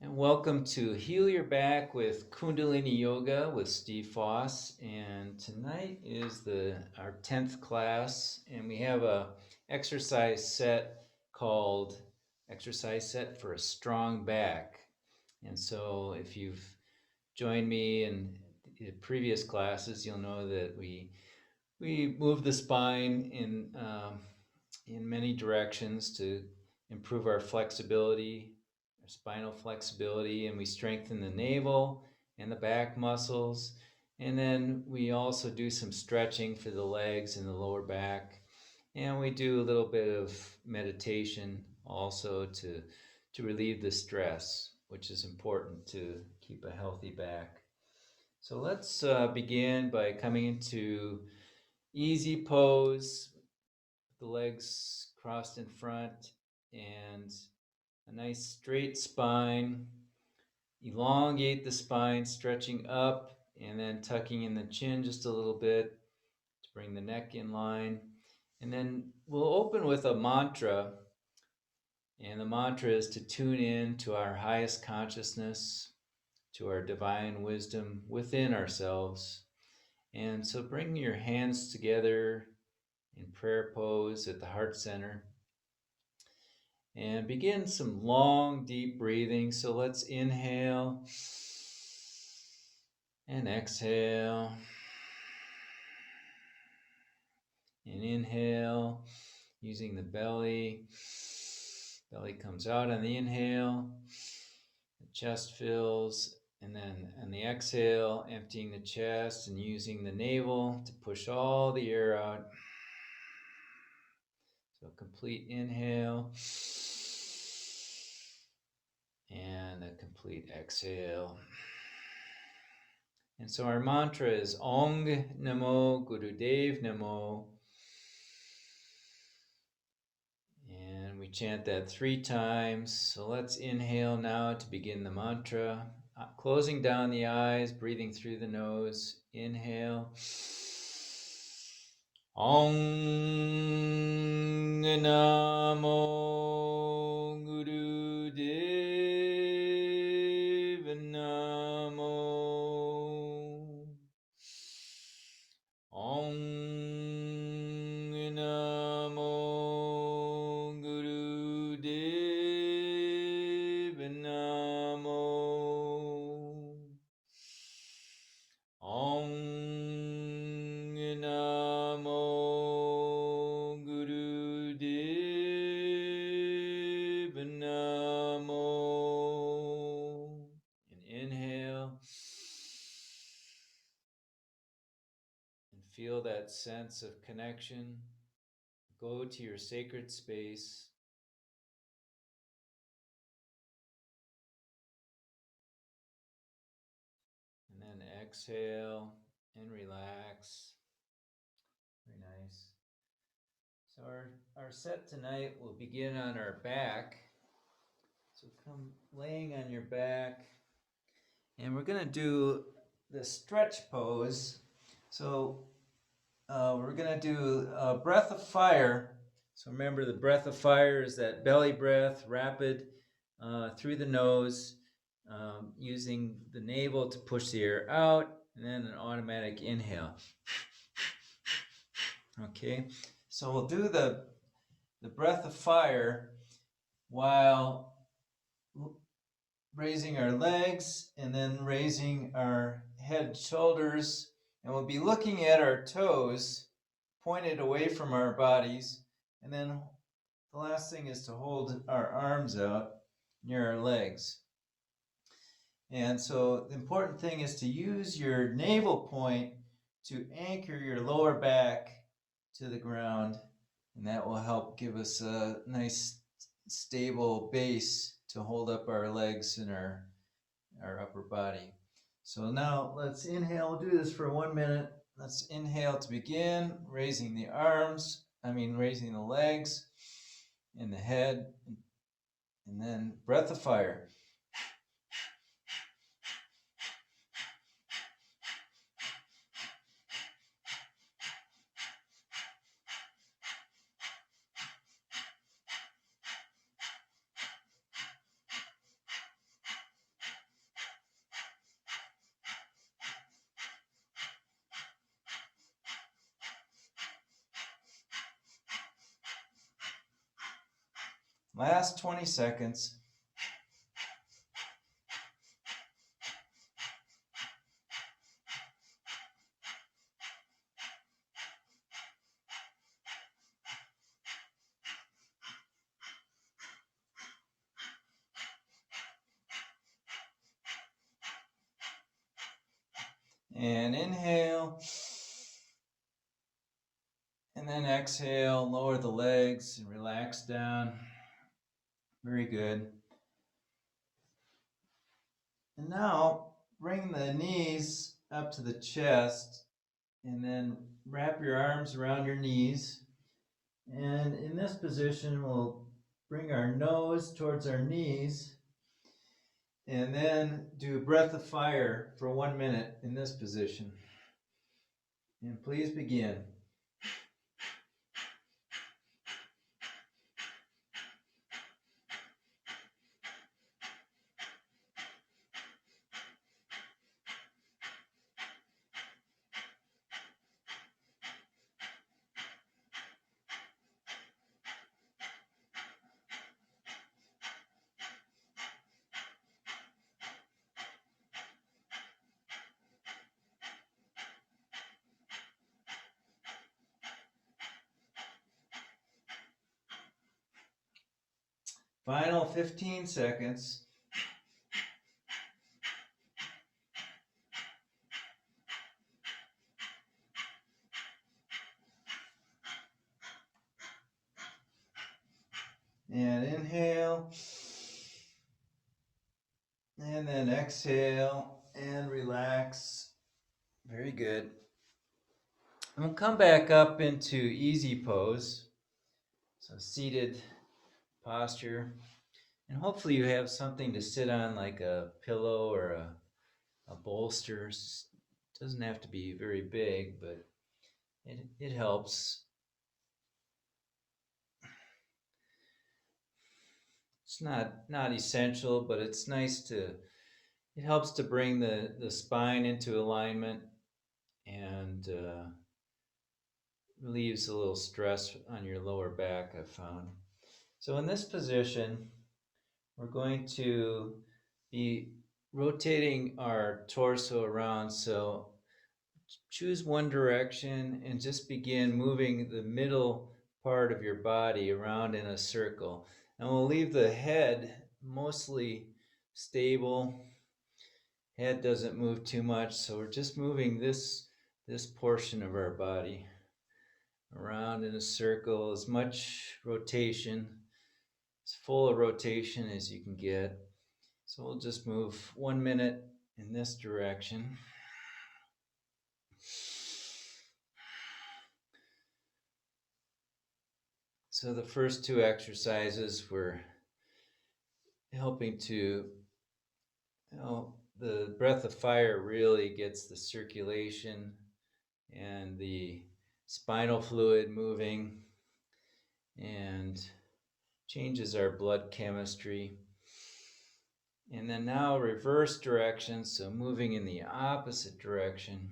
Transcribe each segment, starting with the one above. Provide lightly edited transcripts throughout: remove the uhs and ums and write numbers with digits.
And welcome to Heal Your Back with Kundalini Yoga with Steve Foss. And tonight is our 10th class, and we have a exercise set called Exercise Set for a Strong Back. And so if you've joined me in the previous classes, you'll know that we move the spine in many directions to improve our flexibility, our spinal flexibility, and we strengthen the navel and the back muscles. And then we also do some stretching for the legs and the lower back. And we do a little bit of meditation also to relieve the stress, which is important to keep a healthy back. So let's begin by coming into easy pose, the legs crossed in front, and a nice straight spine. Elongate the spine, stretching up, and then tucking in the chin just a little bit to bring the neck in line. And then we'll open with a mantra. And the mantra is to tune in to our highest consciousness, to our divine wisdom within ourselves. And so bring your hands together in prayer pose at the heart center. And begin some long, deep breathing. So let's inhale and exhale. And inhale using the belly. Belly comes out on the inhale. The chest fills. And then on the exhale, emptying the chest and using the navel to push all the air out. So complete inhale. And a complete exhale. And so our mantra is Ong Namo Gurudev Namo. And we chant that 3 times. So let's inhale now to begin the mantra. Closing down the eyes, breathing through the nose. Inhale. Ong Namo Gurudev Namo. Om Namo Gurudev Namo. Om Namo Gurudev Namo. And inhale. Feel that sense of connection. Go to your sacred space. And then exhale and relax. Very nice. So our set tonight will begin on our back. So come laying on your back. And we're going to do the stretch pose. So we're going to do a breath of fire. So remember, the breath of fire is that belly breath, rapid through the nose, using the navel to push the air out, and then an automatic inhale. Okay, so we'll do the breath of fire while raising our legs and then raising our head, shoulders, and we'll be looking at our toes pointed away from our bodies. And then the last thing is to hold our arms out near our legs. And so the important thing is to use your navel point to anchor your lower back to the ground, and that will help give us a nice stable base to hold up our legs and our upper body. So now let's inhale. We'll do this for 1 minute. Let's inhale to begin, raising the raising the legs and the head, and then breath of fire. Last 20 seconds. And inhale. And then exhale, lower the legs and relax down. Very good. And now bring the knees up to the chest and then wrap your arms around your knees. And in this position, we'll bring our nose towards our knees and then do a breath of fire for 1 minute in this position. And please begin. Final 15 seconds. And inhale. And then exhale and relax. Very good. And we'll come back up into easy pose. So seated posture. And hopefully you have something to sit on, like a pillow or a bolster. It doesn't have to be very big, but it helps. It's not essential, but it's nice to, it helps to bring the spine into alignment and relieves a little stress on your lower back, I've found. So in this position, we're going to be rotating our torso around. So choose one direction and just begin moving the middle part of your body around in a circle. And we'll leave the head mostly stable. Head doesn't move too much, so we're just moving this portion of our body around in a circle, as much rotation, as full of rotation as you can get. So we'll just move 1 minute in this direction. So the first two exercises were helping to, the breath of fire really gets the circulation and the spinal fluid moving and changes our blood chemistry. And then now reverse direction, so moving in the opposite direction.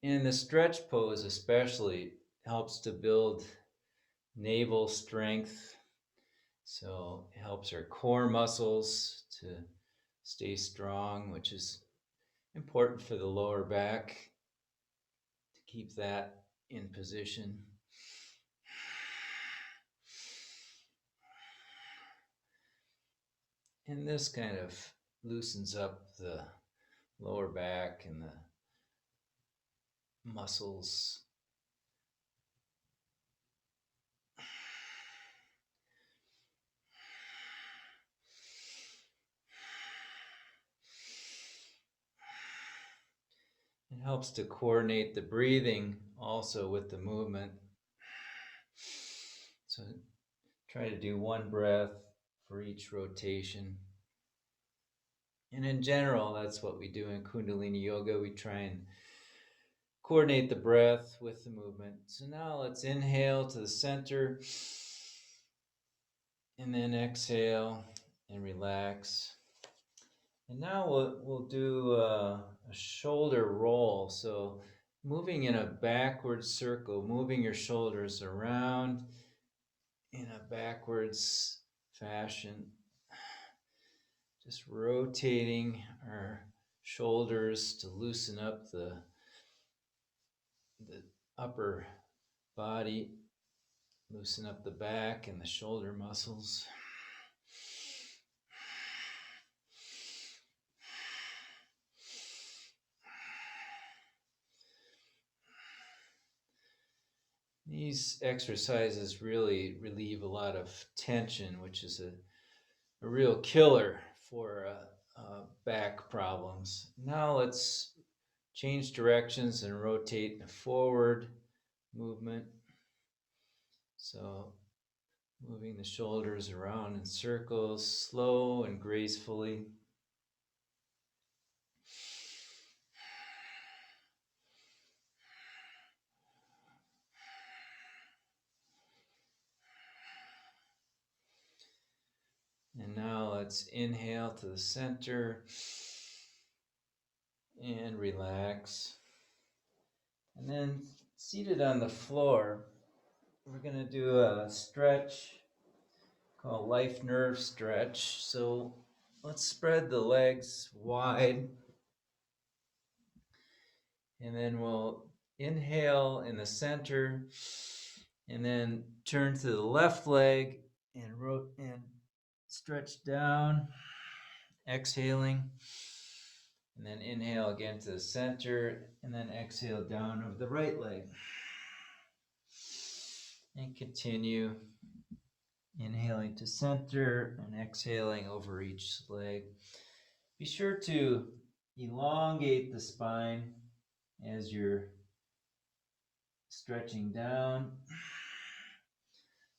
And the stretch pose especially helps to build navel strength. So it helps our core muscles to stay strong, which is important for the lower back, to keep that in position. And this kind of loosens up the lower back and the muscles. It helps to coordinate the breathing also with the movement. So try to do one breath for each rotation. And in general, that's what we do in Kundalini Yoga. We try and coordinate the breath with the movement. So now let's inhale to the center and then exhale and relax. And now we'll do a shoulder roll. So moving in a backward circle, moving your shoulders around in a backwards fashion, just rotating our shoulders to loosen up the upper body, loosen up the back and the shoulder muscles. These exercises really relieve a lot of tension, which is a real killer for back problems. Now let's change directions and rotate in a forward movement. So moving the shoulders around in circles, slow and gracefully. And now let's inhale to the center and relax. And then seated on the floor, we're going to do a stretch called life nerve stretch. So let's spread the legs wide. And then we'll inhale in the center and then turn to the left leg and stretch down, exhaling. And then inhale again to the center and then exhale down over the right leg. And continue inhaling to center and exhaling over each leg. Be sure to elongate the spine as you're stretching down.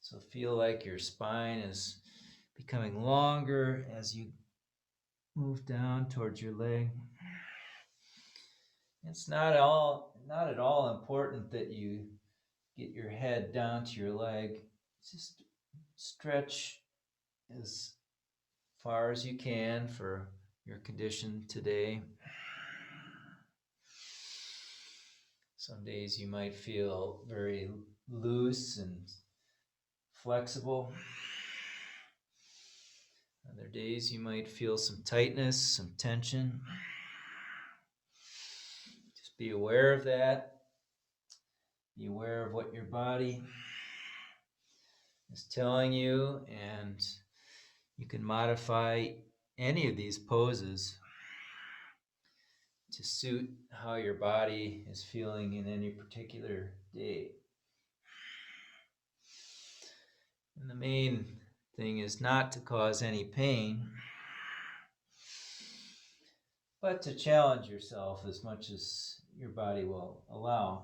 So feel like your spine is becoming longer as you move down towards your leg. It's not at all important that you get your head down to your leg. Just stretch as far as you can for your condition today. Some days you might feel very loose and flexible. Other days you might feel some tightness, some tension. Just be aware of that. Be aware of what your body is telling you, and you can modify any of these poses to suit how your body is feeling in any particular day. And the main thing is not to cause any pain, but to challenge yourself as much as your body will allow.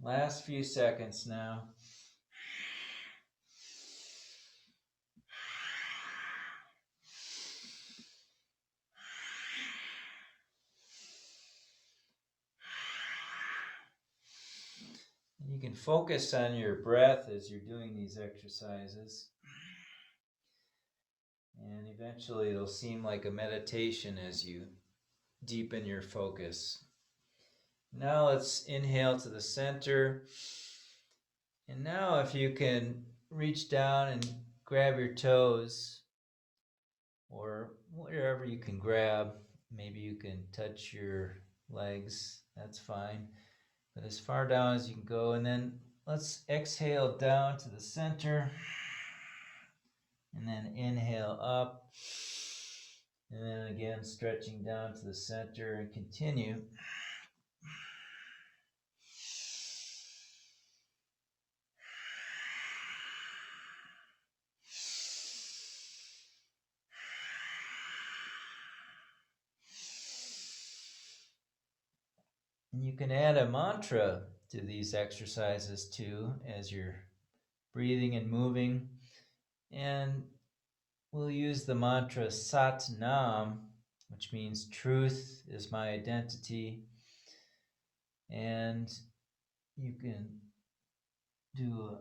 Last few seconds now. And you can focus on your breath as you're doing these exercises. And eventually it'll seem like a meditation as you deepen your focus. Now let's inhale to the center. And now if you can reach down and grab your toes, or whatever you can grab, maybe you can touch your legs, that's fine. But as far down as you can go, and then let's exhale down to the center, and then inhale up, and then again stretching down to the center and continue. And you can add a mantra to these exercises too as you're breathing and moving. And we'll use the mantra Sat Nam, which means truth is my identity. And you can do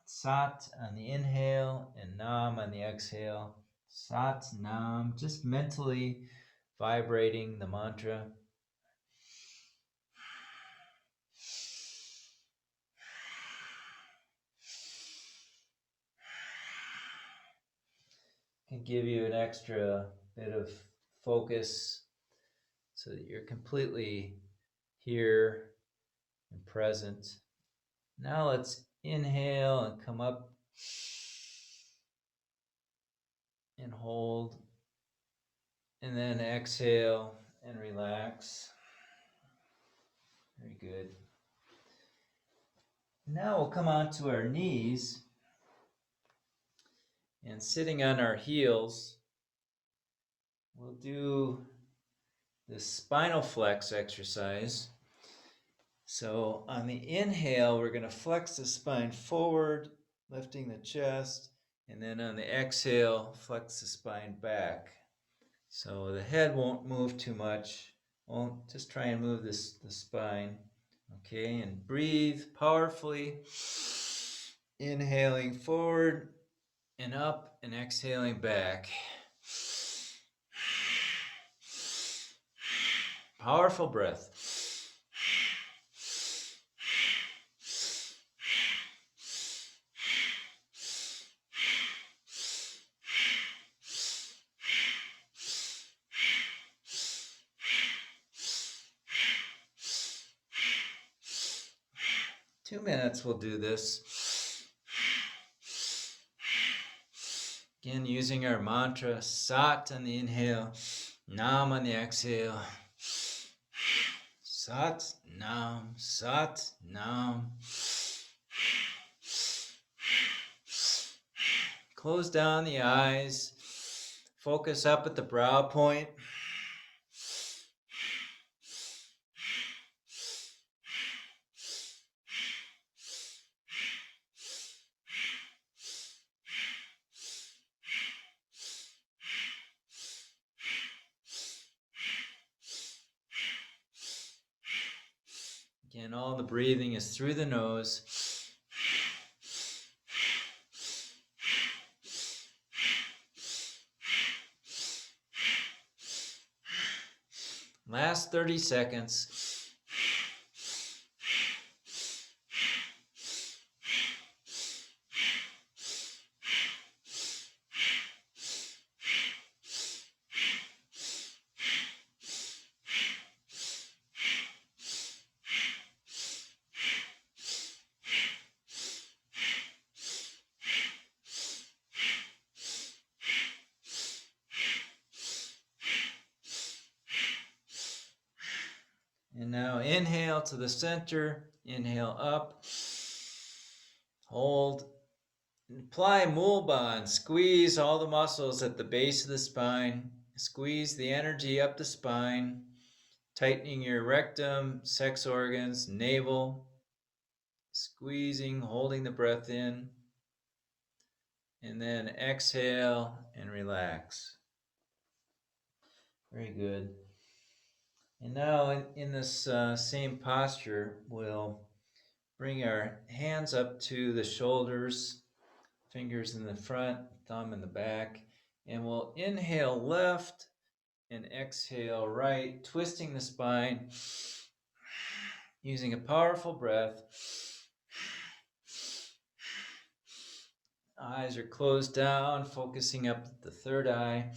Sat on the inhale and Nam on the exhale. Sat, Nam, just mentally vibrating the mantra. Can give you an extra bit of focus so that you're completely here and present. Now let's inhale and come up and hold, and then exhale and relax. Very good. Now we'll come onto our knees, and sitting on our heels, we'll do the spinal flex exercise. So on the inhale, we're going to flex the spine forward, lifting the chest, and then on the exhale, flex the spine back. So the head won't move too much. Won't just try and move the spine. Okay, and breathe powerfully. Inhaling forward and up, and exhaling back. Powerful breath. 2 minutes we'll do this. Again, using our mantra, Sat on the inhale, Nam on the exhale. Sat, Nam, Sat, Nam. Close down the eyes. Focus up at the brow point. Again, all the breathing is through the nose. Last 30 seconds. And now inhale to the center, inhale up, hold, apply Mulban, squeeze all the muscles at the base of the spine, squeeze the energy up the spine, tightening your rectum, sex organs, navel, squeezing, holding the breath in, and then exhale and relax. Very good. And now in this same posture, we'll bring our hands up to the shoulders, fingers in the front, thumb in the back, and we'll inhale left and exhale right, twisting the spine, using a powerful breath. Eyes are closed down, focusing up at the third eye.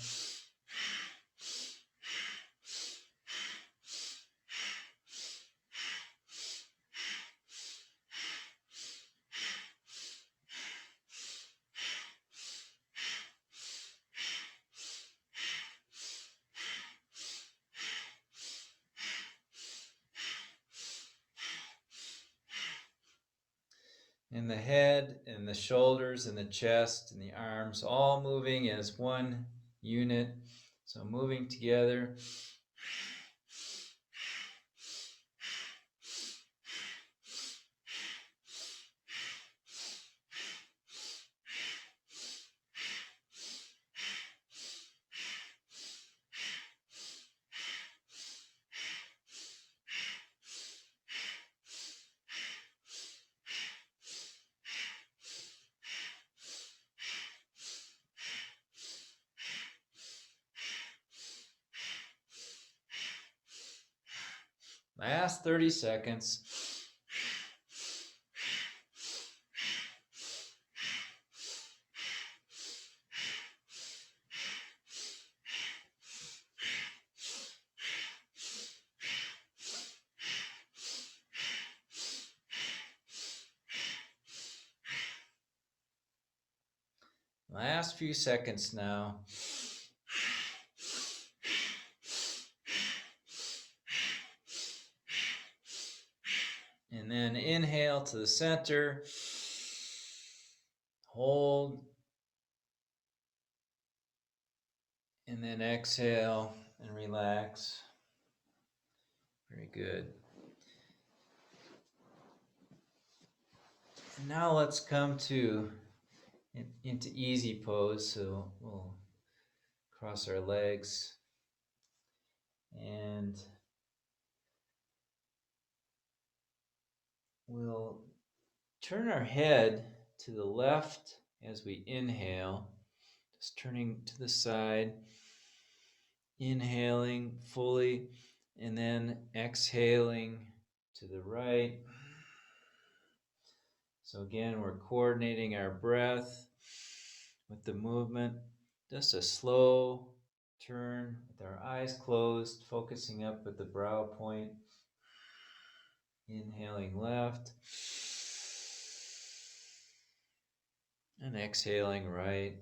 And the head and the shoulders and the chest and the arms all moving as one unit. So moving together. last 30 seconds. Last few seconds now. And then inhale to the center. Hold. And then exhale and relax. Very good. And now let's come into easy pose. So we'll cross our legs and we'll turn our head to the left as we inhale, just turning to the side, inhaling fully, and then exhaling to the right. So again, we're coordinating our breath with the movement. Just a slow turn with our eyes closed, focusing up at the brow point. Inhaling left and exhaling right.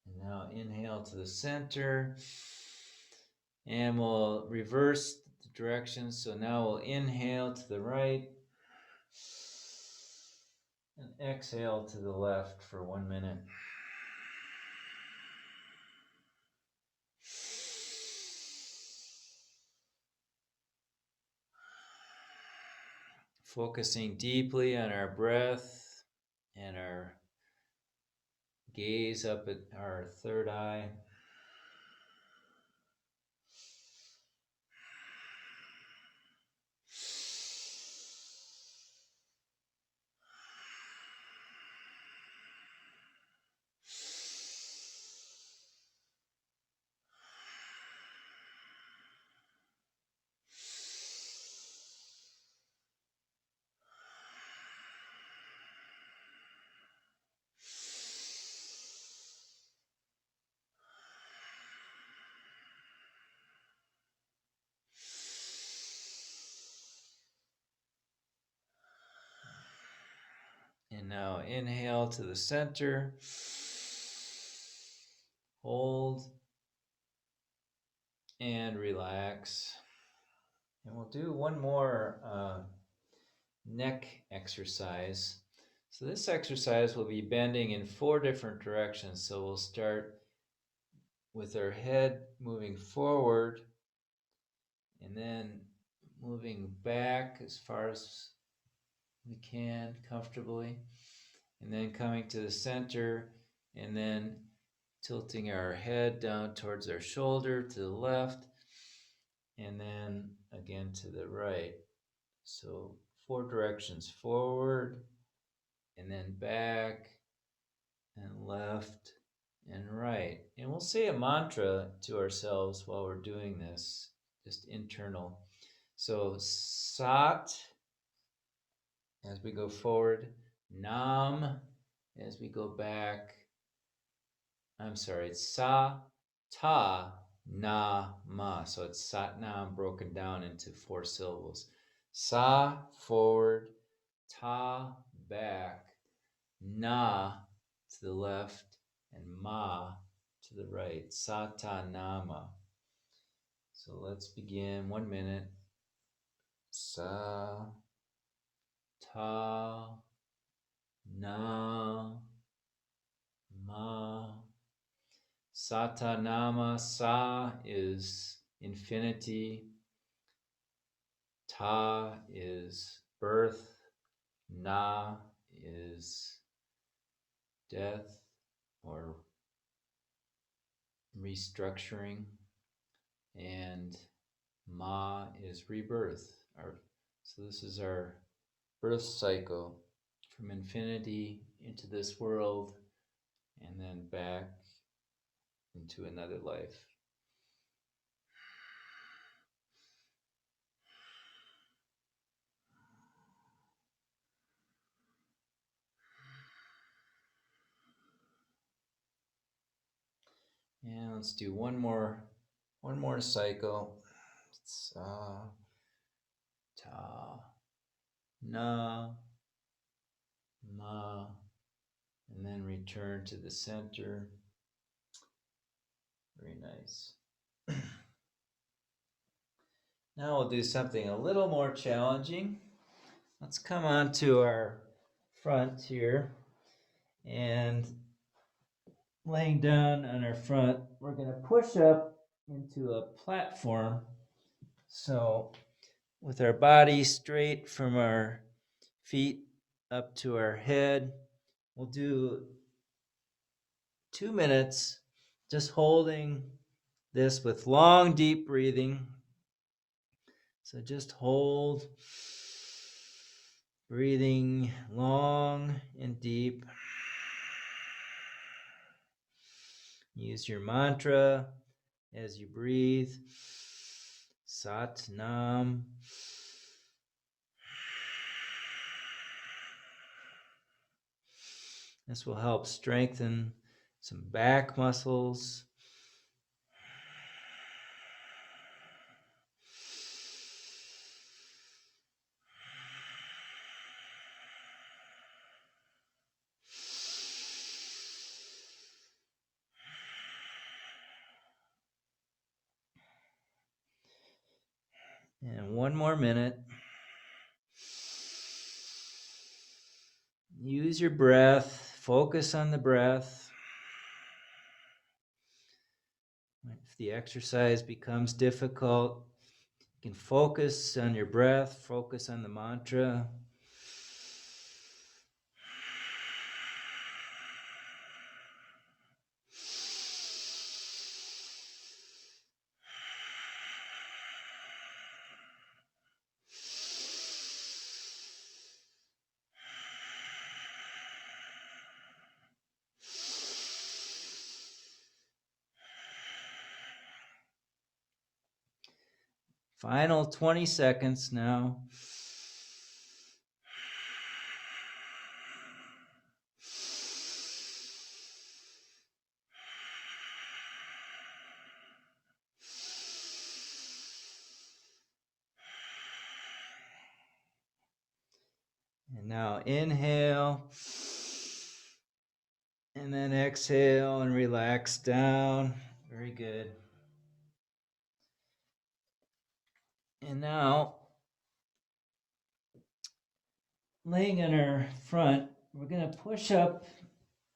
And now inhale to the center. And we'll reverse the direction. So now we'll inhale to the right and exhale to the left for 1 minute. Focusing deeply on our breath and our gaze up at our third eye. And now inhale to the center. Hold and relax. And we'll do one more neck exercise. So this exercise will be bending in 4 different directions. So we'll start with our head moving forward and then moving back as far as we can comfortably, and then coming to the center and then tilting our head down towards our shoulder to the left and then again to the right. So 4 directions: forward and then back and left and right. And we'll say a mantra to ourselves while we're doing this, just internal. So Sat as we go forward, Nam as we go back. I'm sorry, it's Sa, Ta, Na, Ma. So it's Sat Nam broken down into 4 syllables. Sa, forward, Ta, back, Na, to the left, and Ma, to the right. Satanama. So let's begin. 1 minute. Sa, Ta, Na, Ma. Satanama. Sa is infinity. Ta is birth, Na is death or restructuring, and Ma is rebirth. So this is our birth cycle from infinity into this world and then back into another life. And let's do one more cycle. Sa, ta, na, ma, and then return to the center. Very nice. Now we'll do something a little more challenging. Let's come on to our front here, and laying down on our front, we're going to push up into a platform. So with our body straight from our feet up to our head, we'll do 2 minutes just holding this with long, deep breathing. So just hold, breathing long and deep. Use your mantra as you breathe. Sat Nam. This will help strengthen some back muscles. And one more minute. Use your breath. Focus on the breath. If the exercise becomes difficult, you can focus on your breath, focus on the mantra. Final 20 seconds now. And now inhale, and then exhale and relax down. Very good. And now, laying on our front, we're going to push up,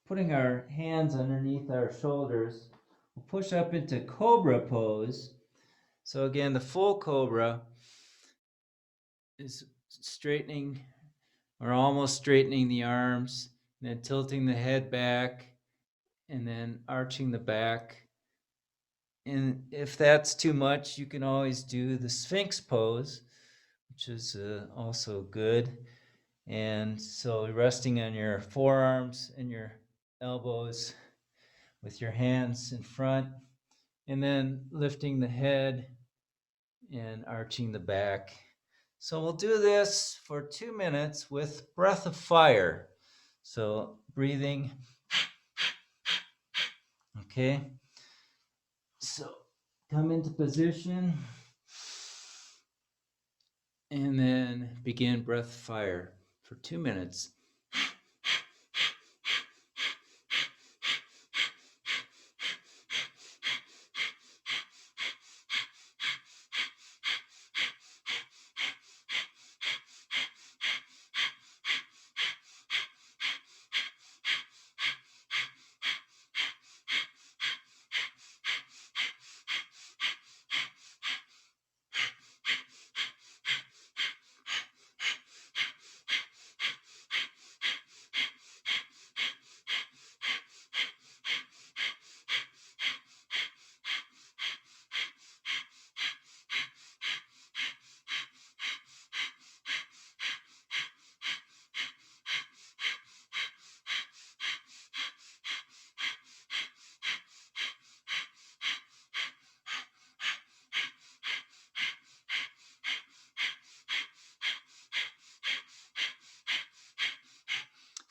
putting our hands underneath our shoulders. We'll push up into Cobra pose. So again, the full Cobra is straightening or almost straightening the arms, and then tilting the head back, and then arching the back. And if that's too much, you can always do the Sphinx pose, which is also good. And so resting on your forearms and your elbows with your hands in front, and then lifting the head and arching the back. So we'll do this for 2 minutes with breath of fire. So breathing. Okay. So come into position and then begin breath of fire for 2 minutes.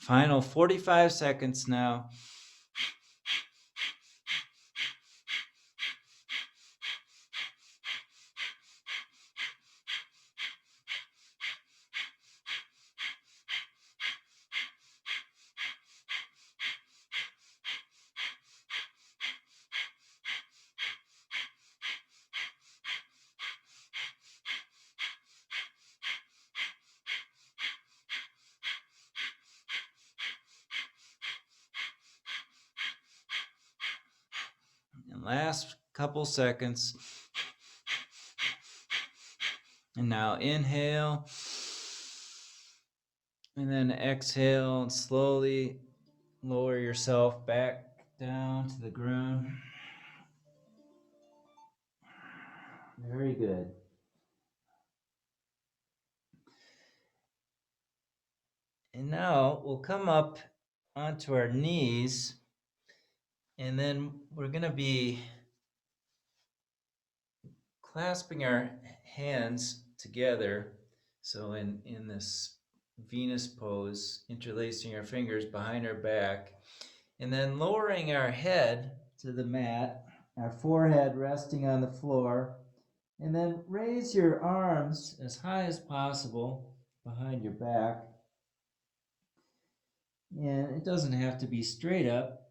Final 45 seconds now. And last couple seconds. And now inhale. And then exhale and slowly lower yourself back down to the ground. Very good. And now we'll come up onto our knees, and then we're going to be clasping our hands together. So in this Venus pose, interlacing our fingers behind our back, and then lowering our head to the mat, our forehead resting on the floor, and then raise your arms as high as possible behind your back. And it doesn't have to be straight up,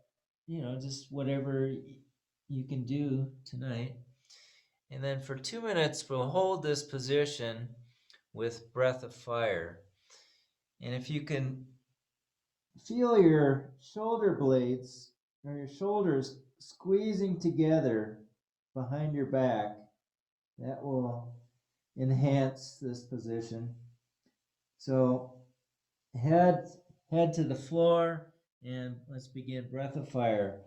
just whatever you can do tonight. And then for 2 minutes, we'll hold this position with breath of fire. And if you can feel your shoulder blades or your shoulders squeezing together behind your back, that will enhance this position. So head to the floor, and let's begin breath of fire.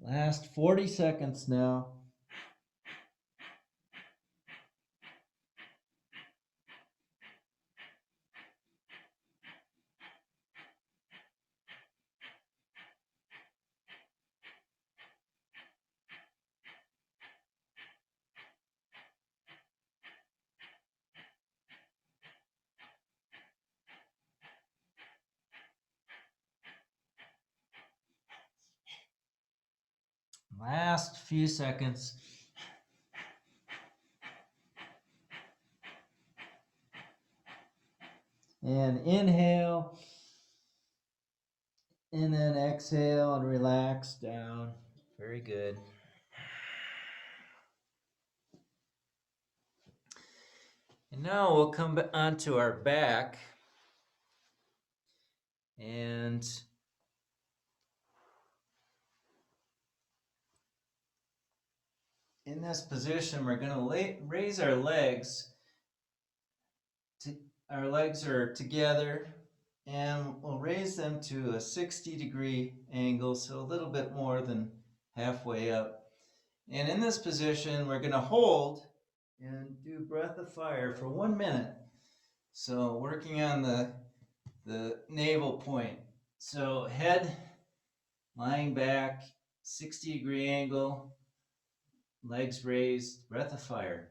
Last 40 seconds now. Last few seconds. And inhale. And then exhale and relax down. Very good. And now we'll come onto our back. And in this position, we're going to raise our legs. Our legs are together, and we'll raise them to a 60-degree angle, so a little bit more than halfway up. And in this position, we're going to hold and do breath of fire for 1 minute. So working on the navel point. So head lying back, 60-degree angle, legs raised, breath of fire.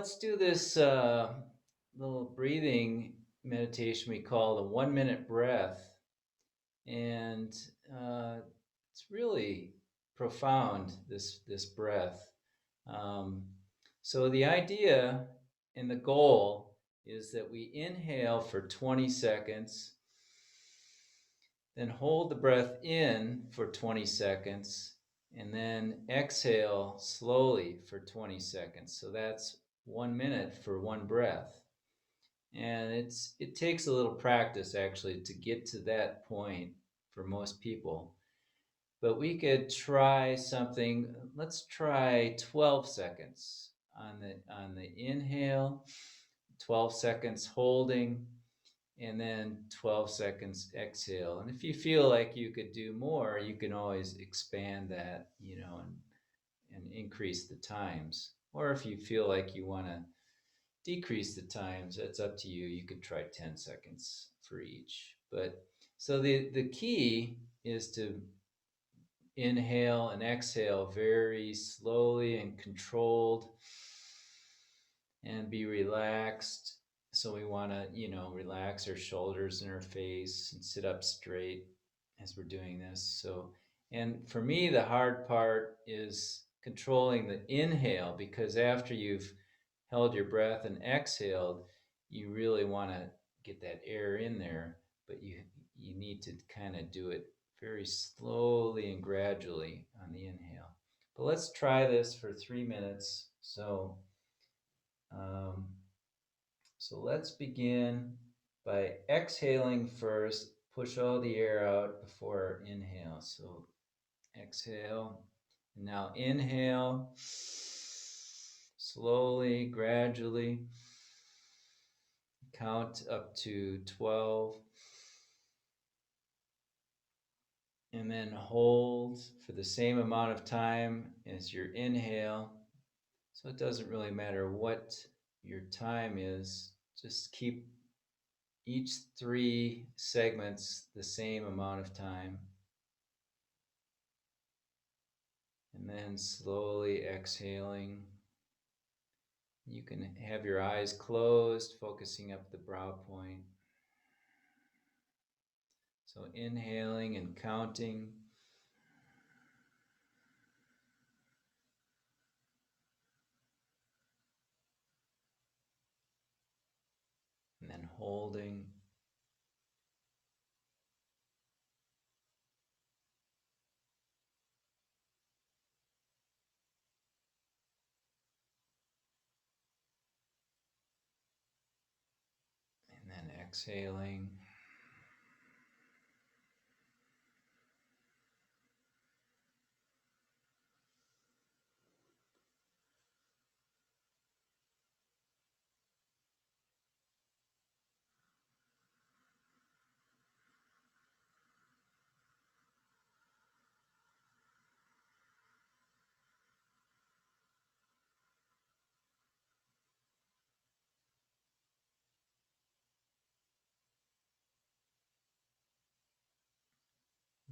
let's do this little breathing meditation we call the 1 minute breath. And it's really profound, this breath. Um, so the idea and the goal is that we inhale for 20 seconds, then hold the breath in for 20 seconds, and then exhale slowly for 20 seconds. So that's 1 minute for one breath. And it takes a little practice actually to get to that point for most people. But we could try something. Let's try 12 seconds on the inhale, 12 seconds holding, and then 12 seconds exhale. And if you feel like you could do more, you can always expand that, and increase the times. Or if you feel like you want to decrease the times, that's up to you. You could try 10 seconds for each. But so the key is to inhale and exhale very slowly and controlled and be relaxed. So we want to, relax our shoulders and our face and sit up straight as we're doing this. So, and for me, the hard part is controlling the inhale, because after you've held your breath and exhaled, you really want to get that air in there, but you need to kind of do it very slowly and gradually on the inhale. But let's try this for 3 minutes. Um, so let's begin by exhaling first. Push all the air out before inhale. So exhale. And now inhale. Slowly, gradually. Count up to 12. And then hold for the same amount of time as your inhale. So it doesn't really matter what your time is. Just keep each 3 segments the same amount of time. And then slowly exhaling. You can have your eyes closed, focusing up the brow point. So inhaling and counting. And then holding. And then exhaling.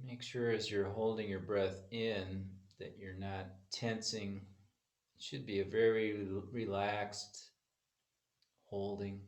Make sure as you're holding your breath in that you're not tensing. It should be a very relaxed holding.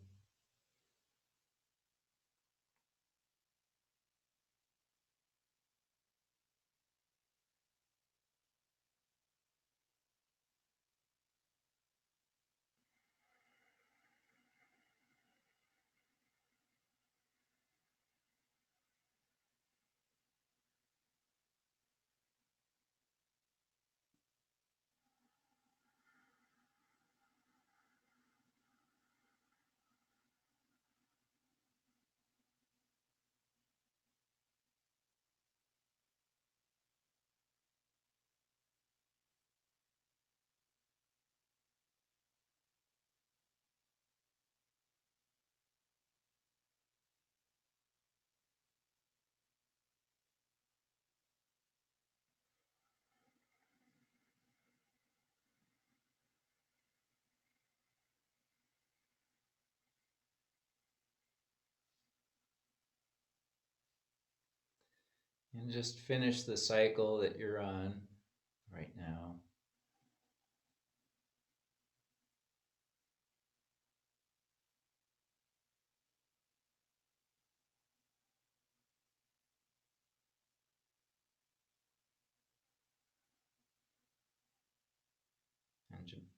And just finish the cycle that you're on right now.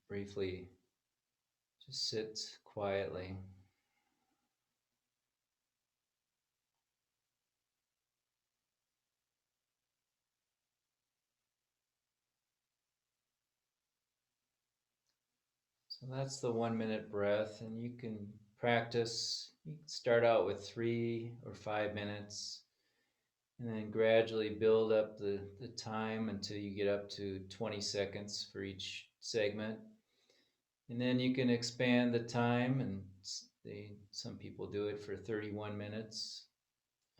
briefly just sit quietly. So that's the 1 minute breath, and you can practice. You can start out with 3 or 5 minutes, and then gradually build up the time until you get up to 20 seconds for each segment. And then you can expand the time, and some people do it for 31 minutes.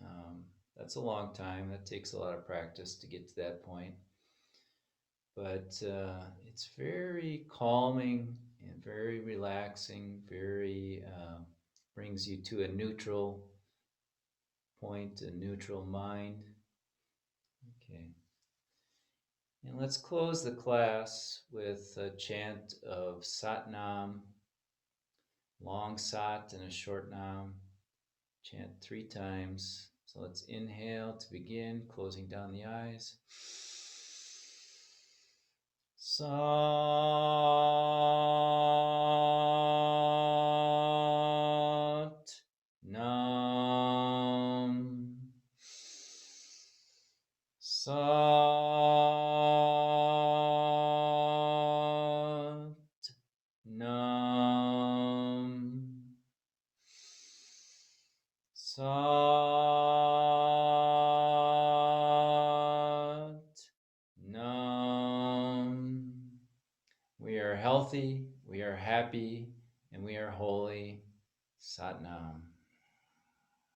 Um, that's a long time. That takes a lot of practice to get to that point. But it's very calming and very relaxing, very brings you to a neutral point, a neutral mind. Okay. And let's close the class with a chant of Sat Nam, long Sat and a short Nam. Chant 3 times. So let's inhale to begin, closing down the eyes. Sat Nam. Sat Nam. Sat Nam. We are healthy, we are happy, and we are holy. Sat Nam.